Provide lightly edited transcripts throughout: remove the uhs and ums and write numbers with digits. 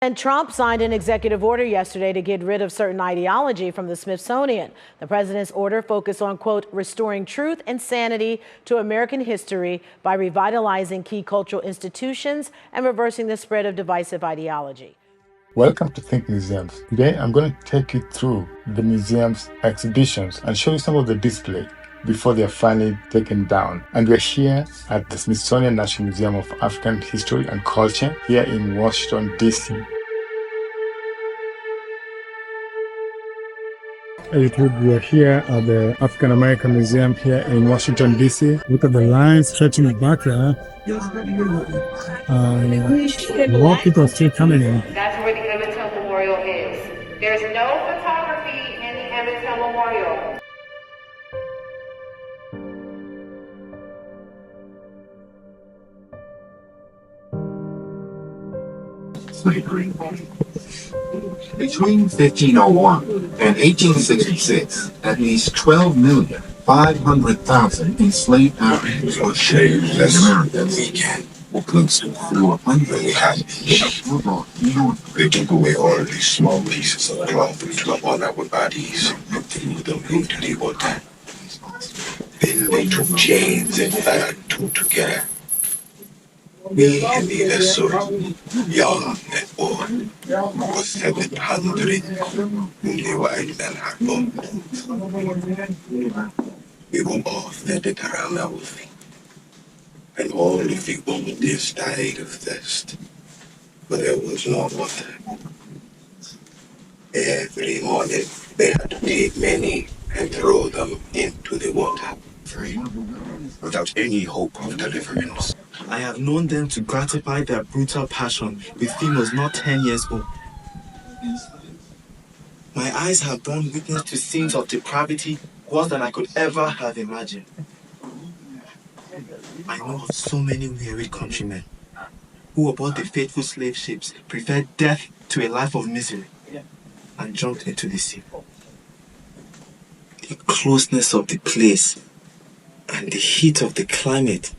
And Trump signed an executive order yesterday to get rid of certain ideology from the Smithsonian. The president's order focused on, quote, restoring truth and sanity to American history by revitalizing key cultural institutions and reversing the spread of divisive ideology. Welcome to Think Museums. Today I'm going to take you through the museum's exhibitions and show you some of the display before they are finally taken down. And we're here at the Smithsonian National Museum of African History and Culture here in Washington, D.C. YouTube, we are here at the African American Museum here in Washington, D.C. Look at the lines stretching back there. More people are still coming in. That's where the Emmett Till Memorial is. There's no photography in the Emmett Till Memorial. Slavery. Between 1501 and 1866, at least 12,500,000 enslaved Africans were shaved as Americans. Were close to 400. They took away all of these small pieces of cloth and stuff on our bodies. And they were that. Then they took chains and tied two together. Me and the vessel, young and old, was 700 only white men had bones. We were all fettered around our feet. And all the volunteers died of thirst, but there was no water. Every morning they had to take many and throw them into the water, free, without any hope of deliverance. I have known them to gratify their brutal passion with females not 10 years old. My eyes have borne witness to scenes of depravity worse than I could ever have imagined. I know of so many weary countrymen who aboard the faithful slave ships preferred death to a life of misery and jumped into the sea. The closeness of the place and the heat of the climate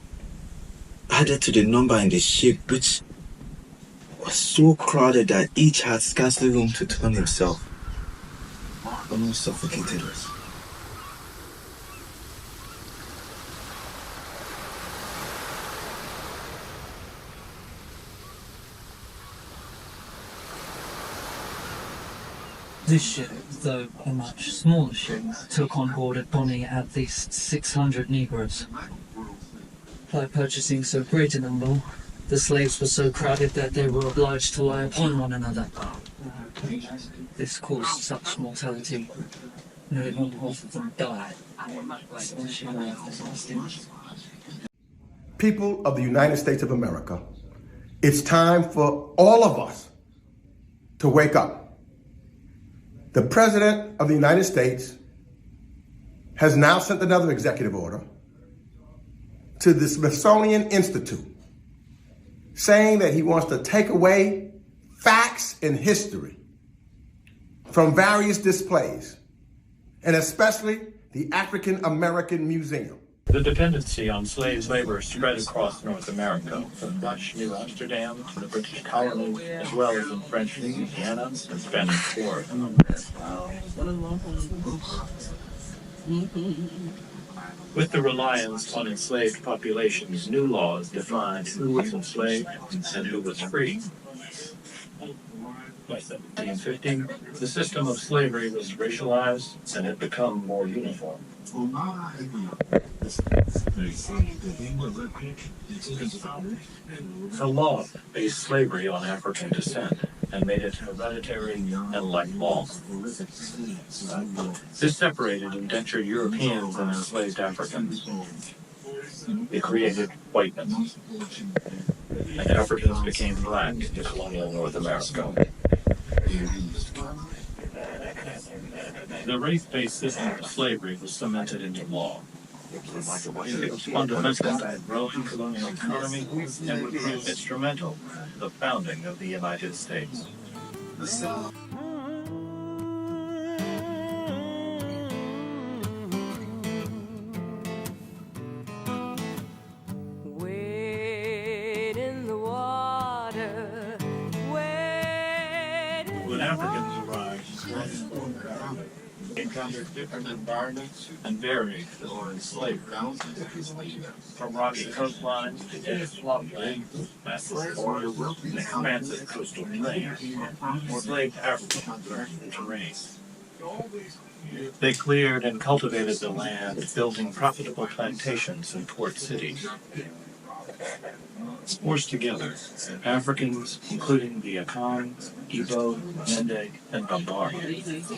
added to the number in the ship, which was so crowded that each had scarcely room to turn himself. Almost suffocated us. This ship, though a much smaller ship, took on board at Bonny at least 600 Negroes. By purchasing so great a number, the slaves were so crowded that they were obliged to lie upon one another. This caused such mortality. Nearly half of them died. People of the United States of America, it's time for all of us to wake up. The President of the United States has now sent another executive order to the Smithsonian Institute saying that he wants to take away facts and history from various displays, and especially the African American Museum. The dependency on slave labor spread across North America, from Dutch New Amsterdam to the British colonies, as well as in French Louisiana and Spanish Florida. With the reliance on enslaved populations, new laws defined who was enslaved and who was free. By 1750, the system of slavery was racialized and had become more uniform. The law based slavery on African descent and made it hereditary and like law. This separated indentured Europeans and enslaved Africans. It created whiteness, and Africans became black in colonial North America. The race-based system of slavery was cemented into law. It was fundamental to the growing colonial economy and would prove instrumental in the founding of the United States. Wade in the water, wade. When Africans arrived, they encountered different environments and varied in slavery. From rocky coastlines to swamplands, massive forests, and expansive coastal plains, enslaved Africans learned the terrain. They cleared and cultivated the land, building profitable plantations in port cities. Forced together, Africans, including the Akan, Igbo, Mende, and Bambara,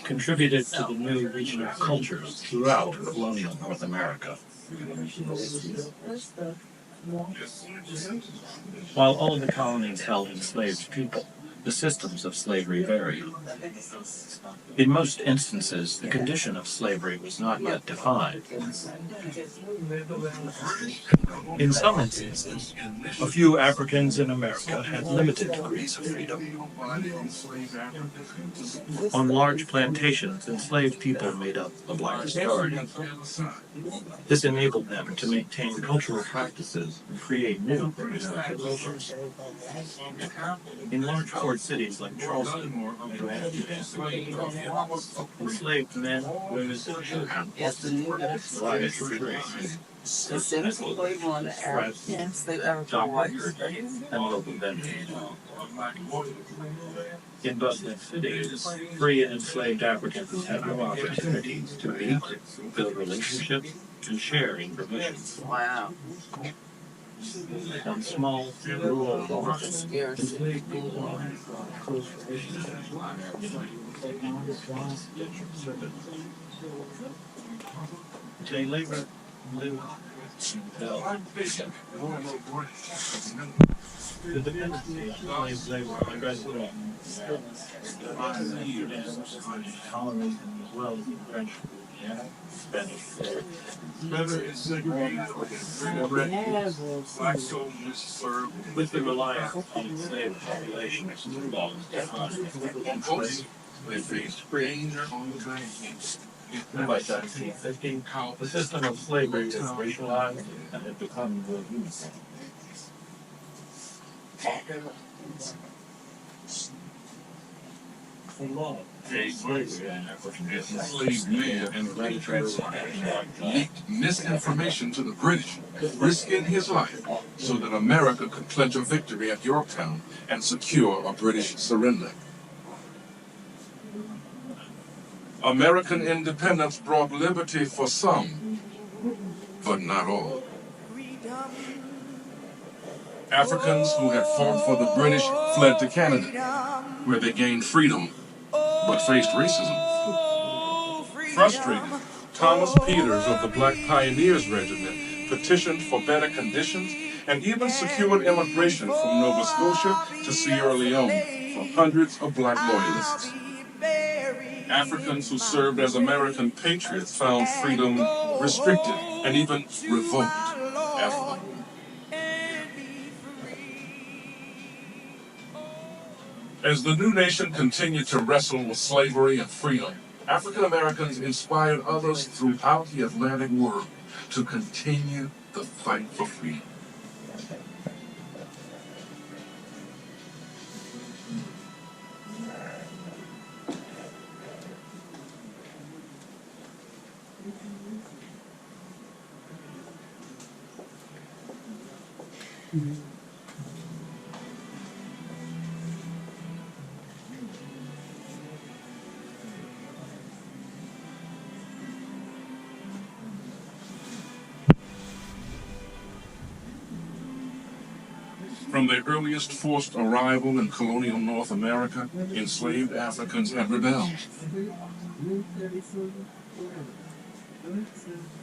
contributed to the new regional cultures throughout colonial North America. While all the colonies held enslaved people, the systems of slavery varied. In most instances, the condition of slavery was not yet defined. In some instances, a few Africans in America had limited degrees of freedom. On large plantations, enslaved people made up the largest majority. This enabled them to maintain cultural practices and create new cultures. In large port cities like Charleston, New Amsterdam, enslaved men, women, and children thrived for trade. Doctors, and local vendors. In bustling cities, free and enslaved Africans had no opportunities to meet, build relationships, and share information. Wow. On small, rural farms, enslaved people had close relationships. They lived the dependency on slave labor aggressive colonies as well as the French and Spanish. Never is segregated black soldiers served with the reliance on enslaved populations to laws they faced danger on the trains. By 1750, the system of slavery was racialized and had become more uniform. Enslaved men and great transport leaked misinformation to the British, risking his life so that America could clinch a victory at Yorktown and secure a British surrender. American independence brought liberty for some, but not all. Africans who had fought for the British fled to Canada, where they gained freedom, but faced racism. Frustrated, Thomas Peters of the Black Pioneers Regiment petitioned for better conditions and even secured immigration from Nova Scotia to Sierra Leone for hundreds of black loyalists. Africans who served as American patriots found freedom restricted and even revoked after the war. As the new nation continued to wrestle with slavery and freedom, African Americans inspired others throughout the Atlantic world to continue the fight for freedom. From their earliest forced arrival in colonial North America, enslaved Africans had rebelled.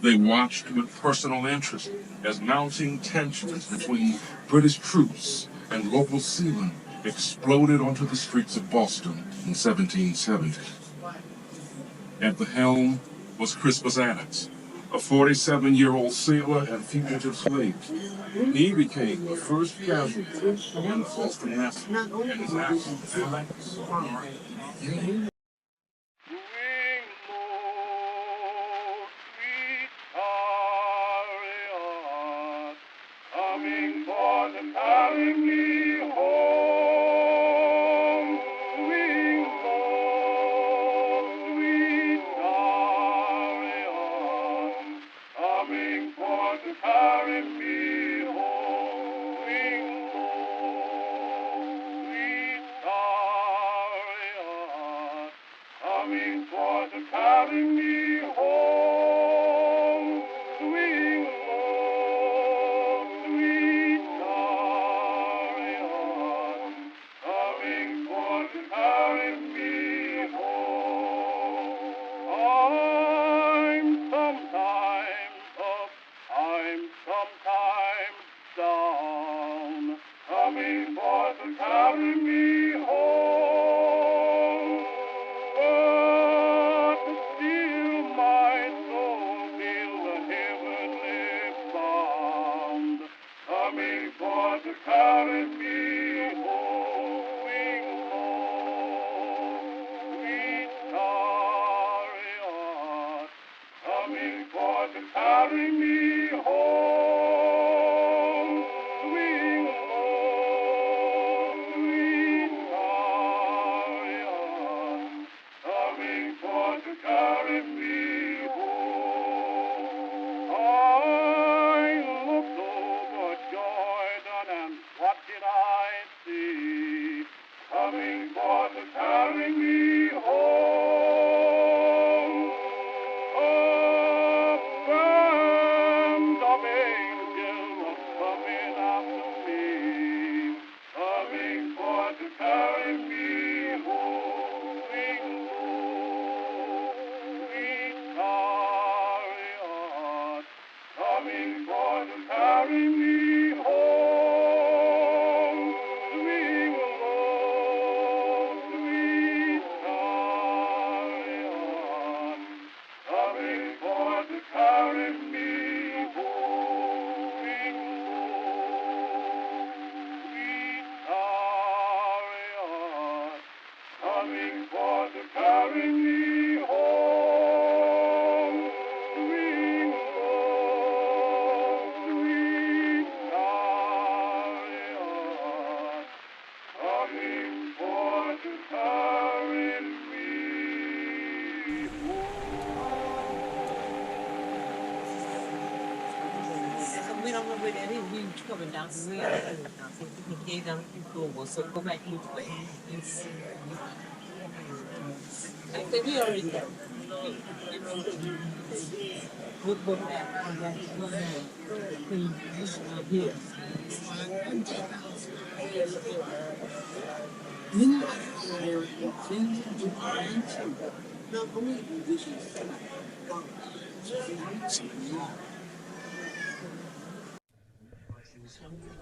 They watched with personal interest as mounting tensions between British troops and local seamen exploded onto the streets of Boston in 1770. At the helm was Crispus Attucks, a 47-year-old sailor and fugitive slave. He became the first casualty in the Boston Massacre, and his actions coming for the carrying me home, moving to carry me home. Swing low, sweet chariot, coming forth to carry me home. I'm sometimes up, I'm sometimes down, coming forth to carry me home. But still my soul feels a heavenly sound, coming forth to carry me home. Swing low, sweet chariot, coming forth to carry me home. Swing low, sweet chariot, coming forth to carry me home. I looked over Jordan, and what did I see? Coming forth to carry me home. A band of angels coming after me, coming forth to carry me home. Swing low, sweet chariot, coming forth to carry me home. Swing low, sweet chariot, coming forth to carry me home. Swing low, sweet chariot, coming forth to carry me home. Swing low, sweet chariot, coming forth to carry me We don't know where that is. We coming down the way. We gave them people, so go back each way. I think we already got. We'll go back. Here.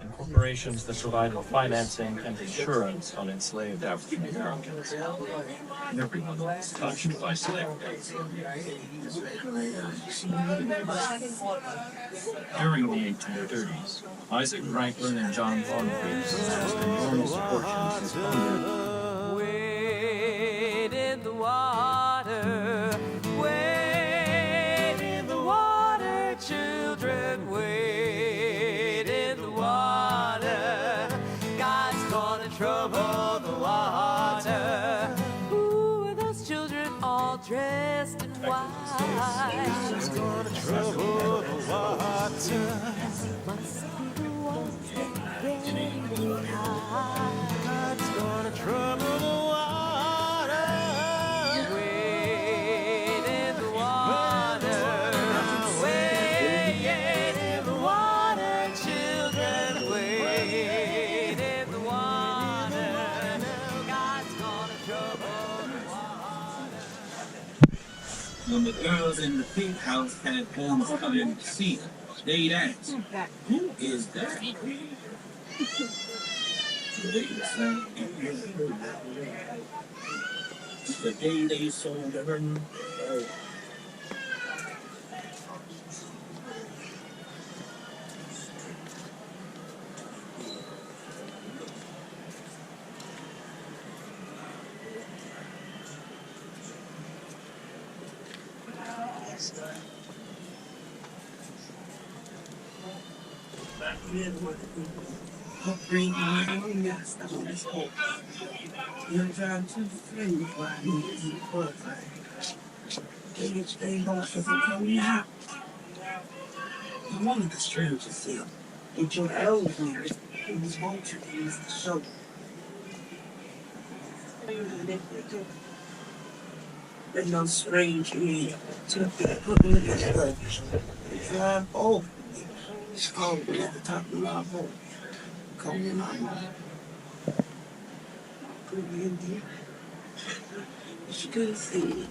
And corporations that provide financing and insurance on enslaved African Americans. Everyone was touched by slavery. During the 1830s, Isaac Franklin and John Bonfils amassed enormous fortunes in thunder. Wade in the water, wade in the water, children, wade in the water. God's gonna trouble the water. Ooh, are those children all dressed in white? God's gonna trouble the water. Must be the ones that get high. God's gonna trouble the water. Wade in the water. Wade in the water, children. Wade in the water. God's gonna trouble the water. When the girls in the pink house had homes come in to see them, they'd ask, "Who is that?" The day they sold her. Bring on your stuff on this whole. You're trying to free why you work. They don't come out. I wanted the strange to see. Get your clothes on. It was going to use the show. There's no strange need to put me together. Drive over. It's all at the top of my boat. Come in my mouth. Put me in there. It's good to see you.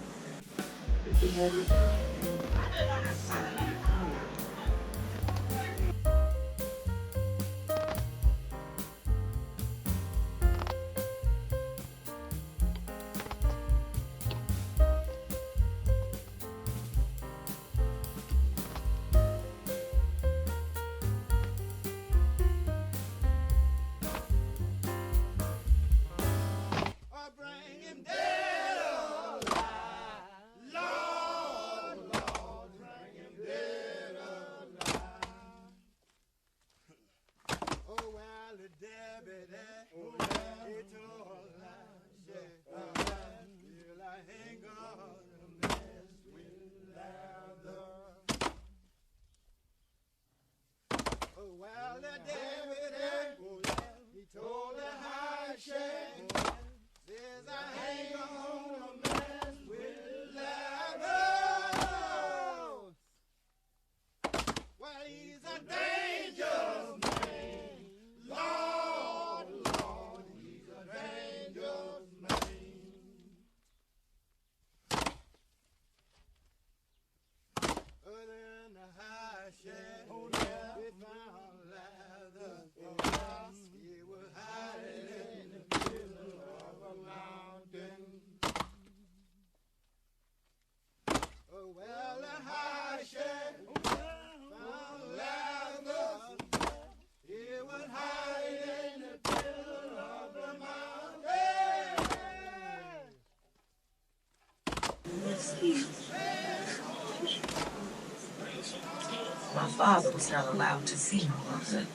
My father was not allowed to see my mother,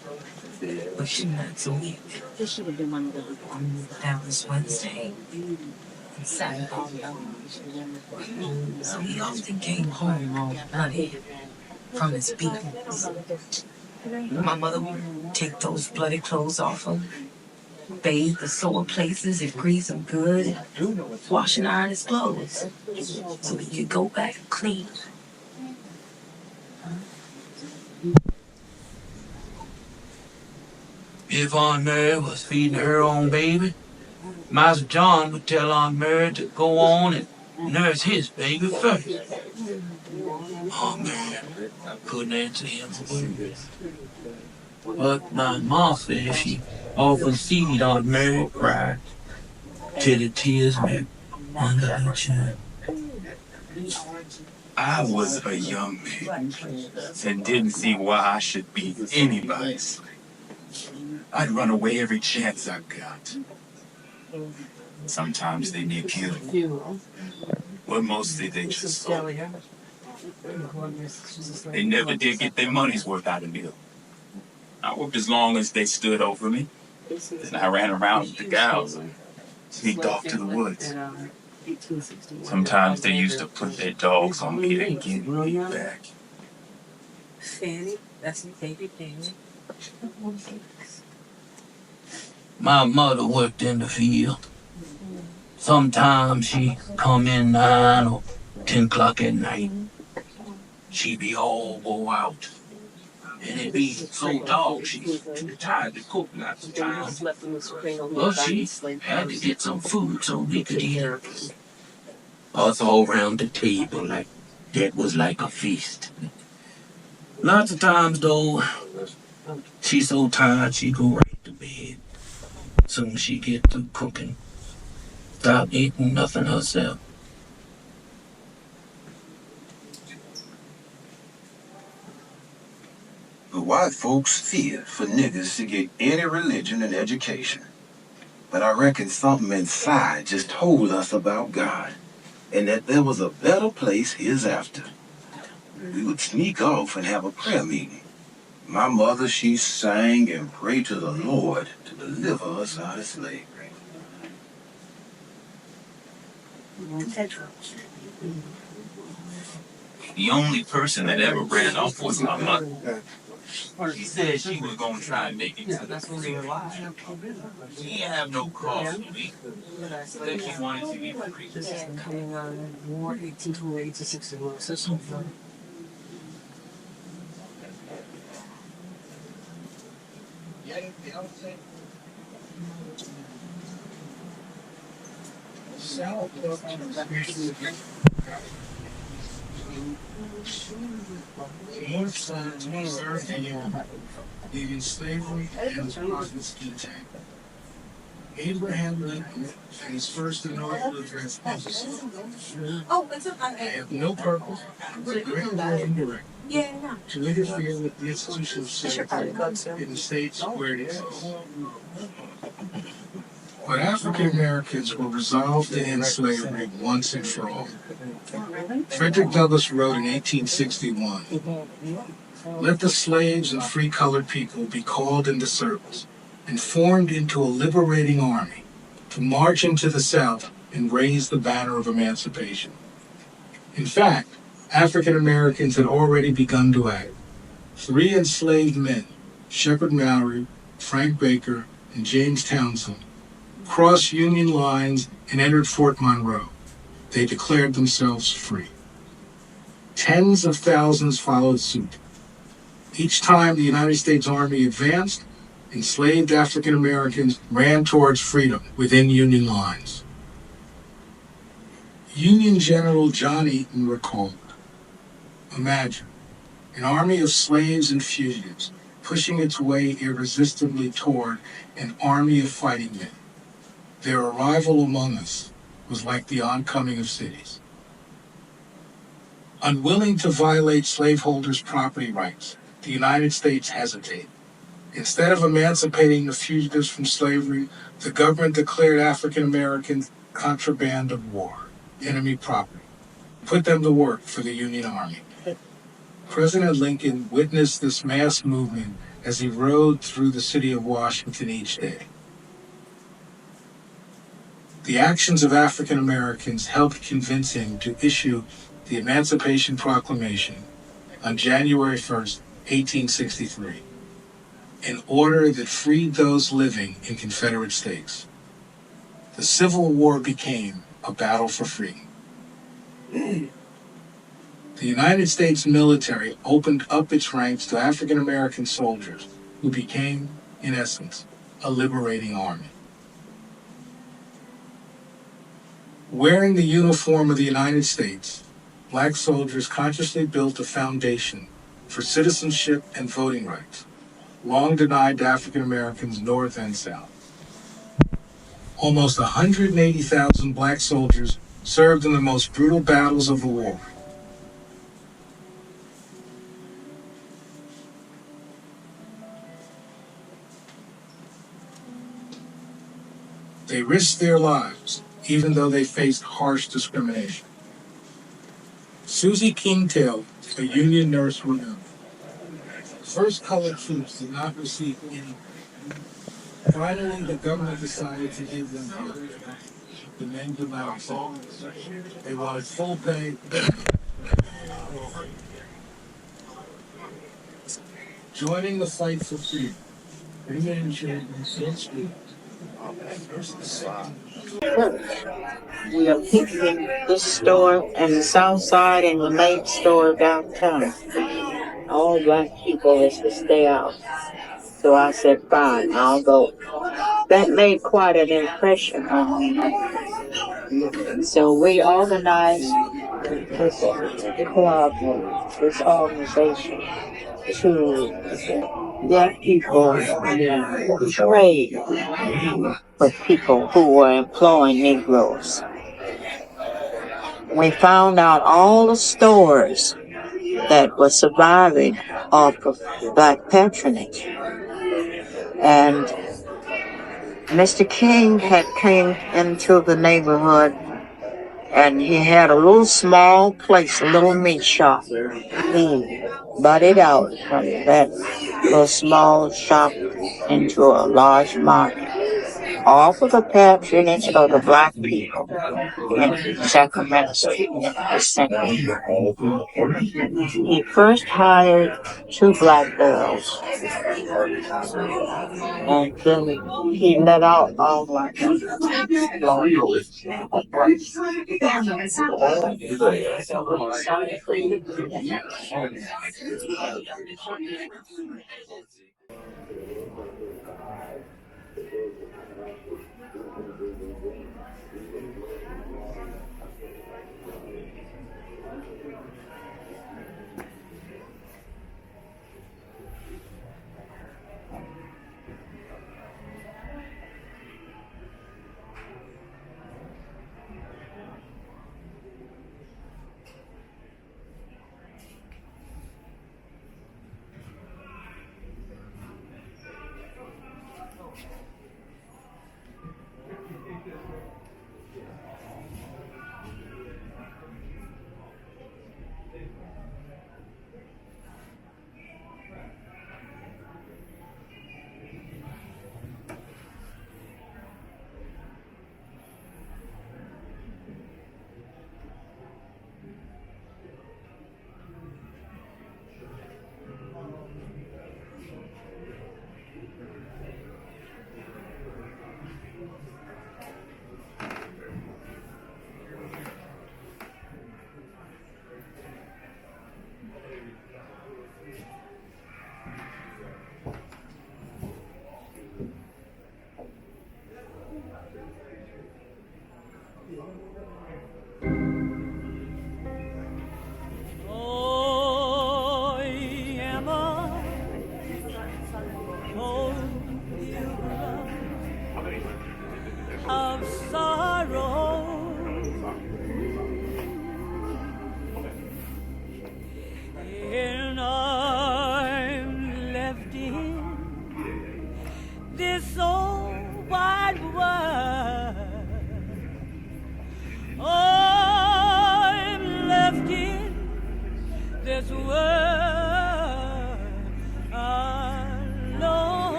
but she went to week. That was Wednesday and Saturday. So he often came home all bloody from his beatings. My mother would take those bloody clothes off him, bathe the sore places and grease them good, wash and iron his clothes so he could go back clean. If Aunt Mary was feeding her own baby, Master John would tell Aunt Mary to go on and nurse his baby first. Aunt Mary couldn't answer him for words. But my mom said she often seen Aunt Mary cry till the tears met under her chin. I was a young man and didn't see why I should be anybody's slave. I'd run away every chance I got. Sometimes they near killed me, but mostly they just sold me. They never did get their money's worth out of me. I worked as long as they stood over me. Then I ran around with the gals and sneaked off to the woods. Sometimes they used to put their dogs on me to get me back. Fanny, that's your favorite thing. My mother worked in the field. Sometimes she come in 9 or 10 o'clock at night. She'd be all wore out. And it'd be so dark she's too tired to cook lots of times. But she had to get some food so we could eat her. Us all around the table like that was like a feast. Lots of times though, she's so tired she go right to bed. Soon as she get through cooking, stop eating nothing herself. The white folks feared for niggas to get any religion and education. But I reckon something inside just told us about God, and that there was a better place hereafter. We would sneak off and have a prayer meeting. My mother, she sang and prayed to the Lord to deliver us out of slavery. The only person that ever ran off was my mother. She said she was gonna try and make it to the free. She didn't have no cause for me. Said she wanted to be free. This is coming out of War 1828 to 61. So something. More sons served in Europe, leaving slavery and profits intact. Abraham Lincoln, in his first inaugural address, I have no purpose, but great will indirect, to interfere with the institution of slavery in the states where it exists. But African Americans were resolved to end slavery once and for all. Frederick Douglass wrote in 1861, "Let the slaves and free colored people be called into service and formed into a liberating army to march into the South and raise the banner of emancipation." In fact, African Americans had already begun to act. 3 enslaved men, Shepard Mallory, Frank Baker, and James Townsend, crossed Union lines and entered Fort Monroe. They declared themselves free. Tens of thousands followed suit. Each time the United States Army advanced, enslaved African Americans ran towards freedom within Union lines. Union General John Eaton recalled, "Imagine an army of slaves and fugitives pushing its way irresistibly toward an army of fighting men. Their arrival among us was like the oncoming of cities." Unwilling to violate slaveholders' property rights, the United States hesitated. Instead of emancipating the fugitives from slavery, the government declared African Americans contraband of war, enemy property, put them to work for the Union Army. President Lincoln witnessed this mass movement as he rode through the city of Washington each day. The actions of African Americans helped convince him to issue the Emancipation Proclamation on January 1st, 1863, an order that freed those living in Confederate states. The Civil War became a battle for freedom. The United States military opened up its ranks to African American soldiers who became, in essence, a liberating army. Wearing the uniform of the United States, black soldiers consciously built a foundation for citizenship and voting rights, long denied to African Americans North and South. Almost 180,000 black soldiers served in the most brutal battles of the war. They risked their lives, even though they faced harsh discrimination. Susie Kingtail, a Union nurse, remembered, "First colored troops did not receive any. Finally, the government decided to give them help. The men did not accept. They wanted full pay." Joining the fight for freedom, women and children still speak. We are picking this store and the south side and the main store downtown. All black people is to stay out. So I said, fine, I'll go. That made quite an impression on me. So we organized this club, this organization, to get people to trade with people who were employing Negroes. We found out all the stores that were surviving off of black patronage. And Mr. King had came into the neighborhood and he had a little small place, a little meat shop. He butted out from that little small shop into a large market. off of the patronage of the black people in Sacramento State. He first hired 2 black girls, and then he let out all black girls.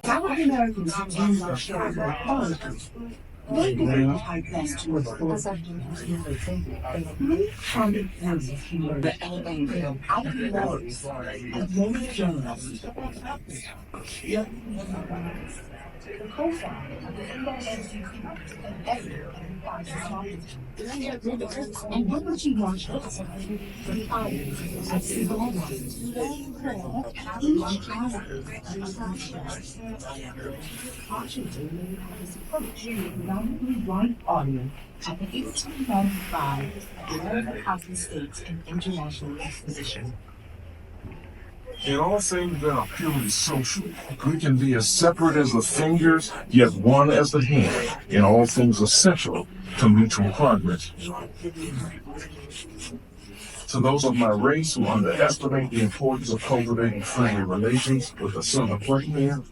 African Americans in Russia they were hard pressed to afford the LA out of the wars of many journalists. The co-founder of the NYC editor and when would you launch this? The hours at Civil Washington has approached a predominantly white audience at the 1895 American Cotton States and International Exposition. In all things that are purely social, we can be as separate as the fingers, yet one as the hand, in all things essential to mutual progress. To those of my race who underestimate the importance of cultivating friendly relations with a southern white man,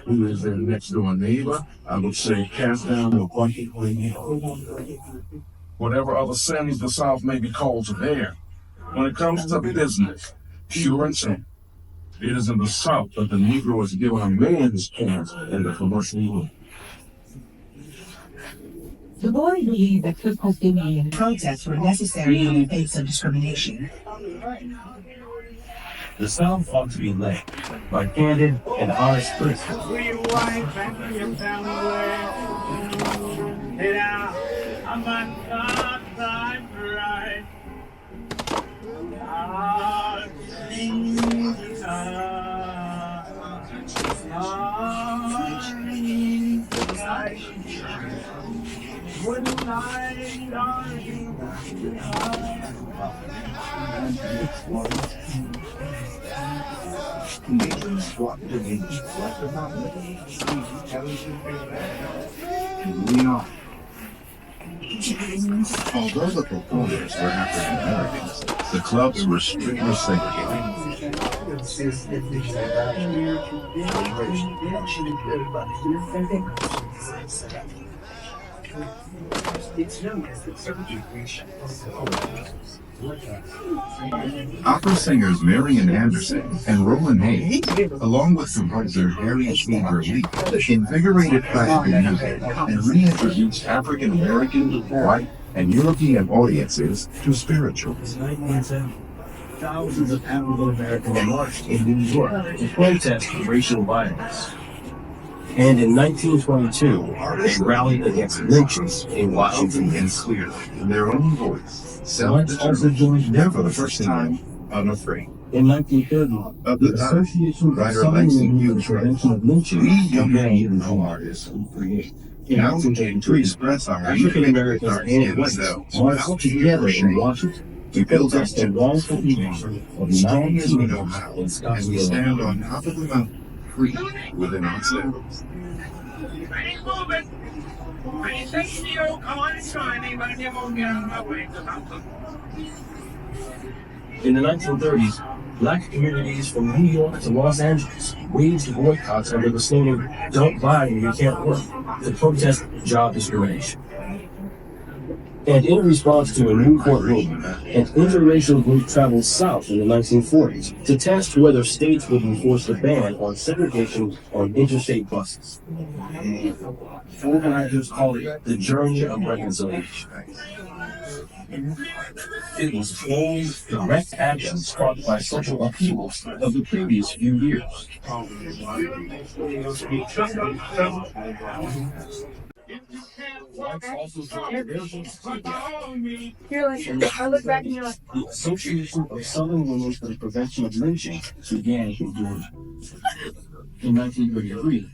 who is their next door neighbor, I would say cast down your bucket. Whatever other sins the South may be called to bear, when it comes to business, pure and simple, it is in the South that the Negro is given a man's chance in the commercial world. The boy believed that Cook-Cook-Indian protests were necessary in the face of discrimination. The South ought to be led by candid and honest criticism. Although the proponents were African Americans, the clubs were strictly segregated. Opera singers Marian Anderson and Roland May, along with composer Harry Schneeber Lee, invigorated classical music and reintroduced African American, white, and European audiences to spirituals. Thousands of African Americans marched in New York to protest racial violence. And in 1922, they rallied against lynchings in Washington, And clearly, in their own voice, self-determined, never the first time, unafraid. In 1930, Of the the Association for Southern Women's Prevention of Lynching we young began Negro artists who create in now came to express our African Americans our and whites themselves marched without together fear or in shame. Washington We to build our protest the wrongful eating of strong nine as we know teenagers how, in as we stand Scottsdale. on top of the mountain, free within ourselves. In the 1930s, black communities from New York to Los Angeles waged boycotts under the slogan, "Don't buy and you can't work," to protest job discrimination. And in response to a new court ruling, an interracial group traveled south in the 1940s to test whether states would enforce the ban on segregation on interstate buses. Organizers called it the journey of reconciliation. It was bold, direct action sparked by social upheavals of the previous few years. The Association of Southern Women for the Prevention of Lynching began in Georgia. In 1933,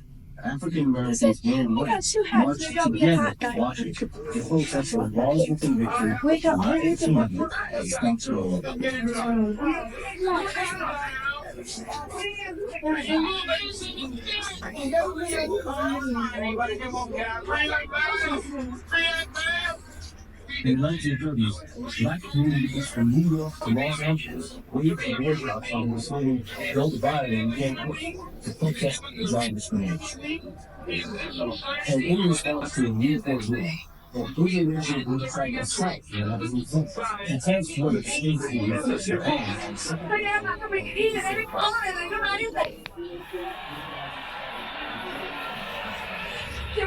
African Americans and whites marched together to Washington to protest the wrongful conviction of nine teenagers at Scottsdale. In the 1930s, black communities from New York to Los Angeles waged boycotts on the slogan, "Don't buy it and you can't work," to protest job discrimination. And in response to a new court ruling,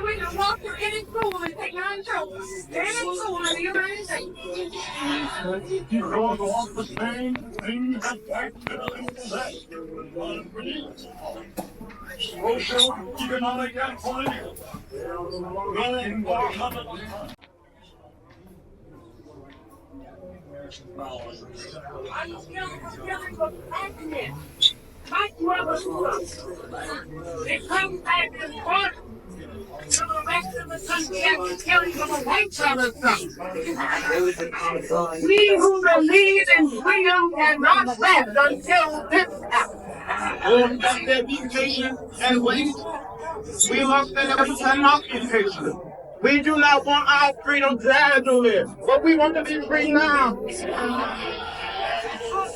We can walk through any school and take 9 trophies. Any school in the United States. You know the one the same thing that back said. Social economic equality. Going for My brother's son. They come back and forth to the rest of the country after killing from the white brother's son. We who believe in freedom cannot rest until this happens. And we must never send occupation. We do not want our freedom gradually, but we want to be free now.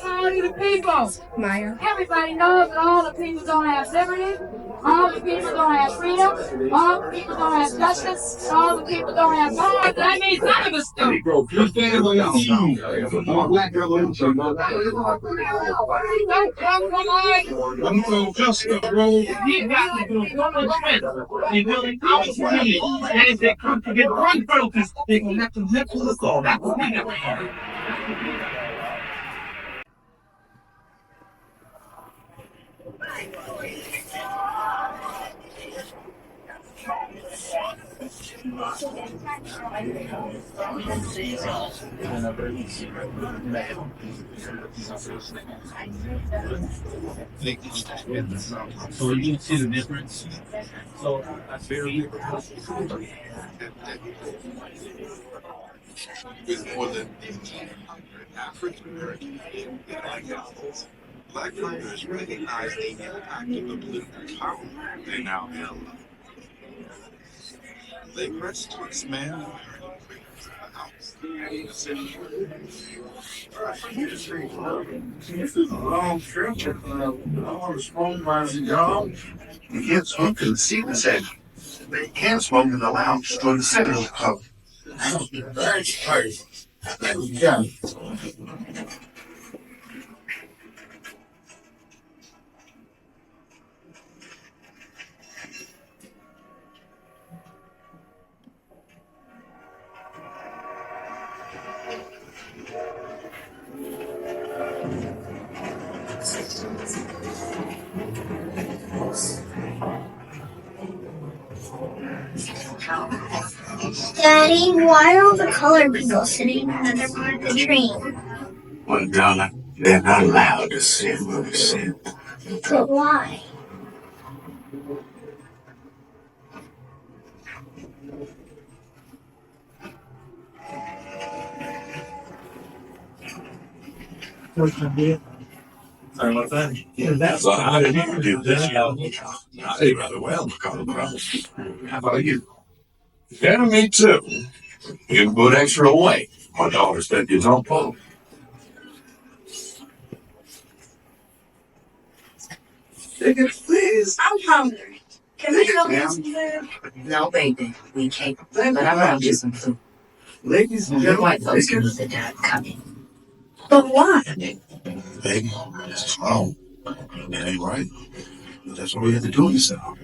All the people. Maya. Everybody knows that all the people don't have liberty. All the people don't have freedom. All the people don't have justice. All the people don't have power. That means none of us do. You stand where y'all black revolution. I'm going just the road. We got to do something with building our community. And if they come to get one focus, they can have to live to the goal. That's what we do. So you can see the difference. So that's very With more than 1,800 African American evangelicals, Black voters recognize the impact of the political power they now held. They pressed to expand American freedoms in the House and the Senate. This is a long trip. All the smoke by the job. You can't smoke in the seat section. They can smoke in the lounge or the center of the club. That's crazy. Yeah. Daddy, why are all the colored people sitting at the front of the train? Well, Donna, they're not allowed to sit where we sit. But why? Sorry about that. Yeah, so how did you do this? I did rather well, McConnell. How about you? Yeah, me too. You put extra away. My daughter said you don't vote. Tickets, please. I'm hungry. Can I go get some food? No, baby. We can't. But I brought you some food. Ladies and Your white folks can eat the dad coming. But why? Baby, this is wrong. It ain't right. But that's what we had to do yourself.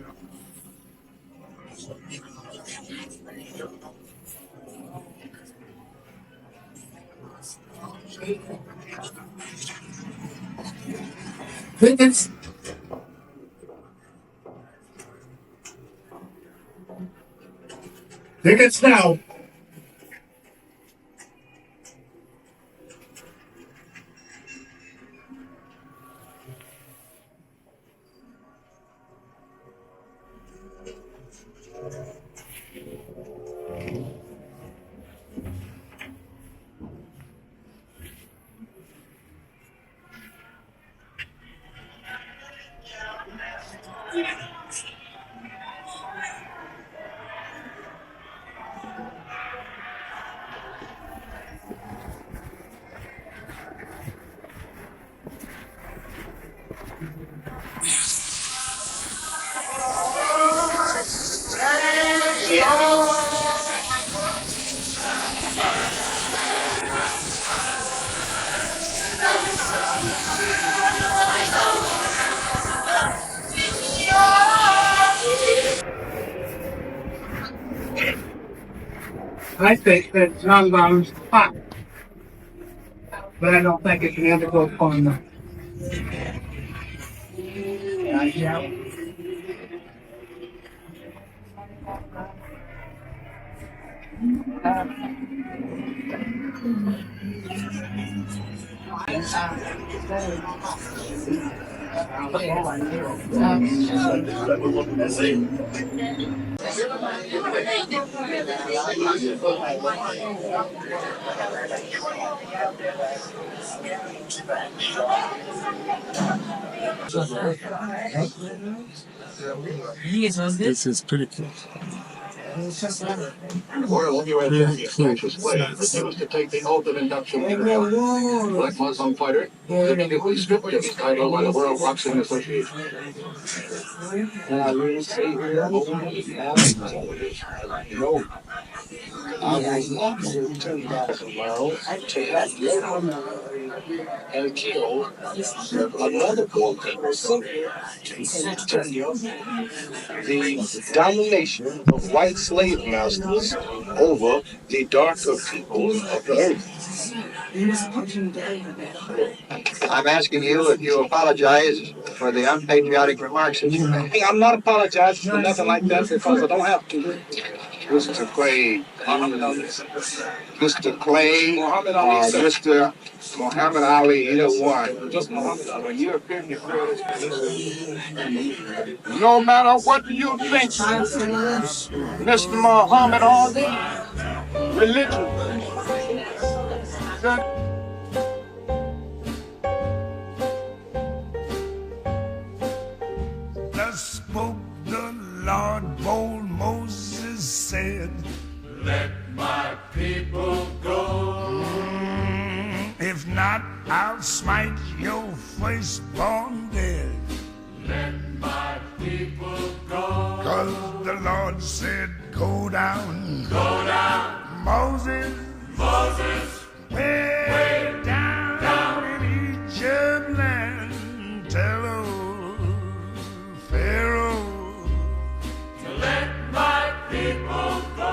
Tickets. Tickets now. I think that nonviolence is hot, but I don't think it can ever go far enough. Yeah. This is pretty cool. Royal U.S. Francis Slade refused to take the oath of induction to the Army. Black Muslim fighter, immediately stripped of his title by the World Boxing Association. No, I was not going to turn back tomorrow and kill another poor people simply to tell you the domination of white slave masters over the darker people of the earth. I'm asking you if you apologize for the unpatriotic remarks that you made. I'm not apologizing for nothing like that because I don't have to. Mr. Clay, Mr. Clay, Mr. Muhammad Ali, either one. Just Muhammad Ali. When you appear in your no matter what you think, Mr. Muhammad Ali, religion. Thus spoke the Lord, bold Moses said, let my people go. If not, I'll smite your firstborn dead. Let my people go. 'Cause the Lord said, go down. Go down. Moses. Moses. Way down in Egypt land. Tell Pharaoh to let my people go.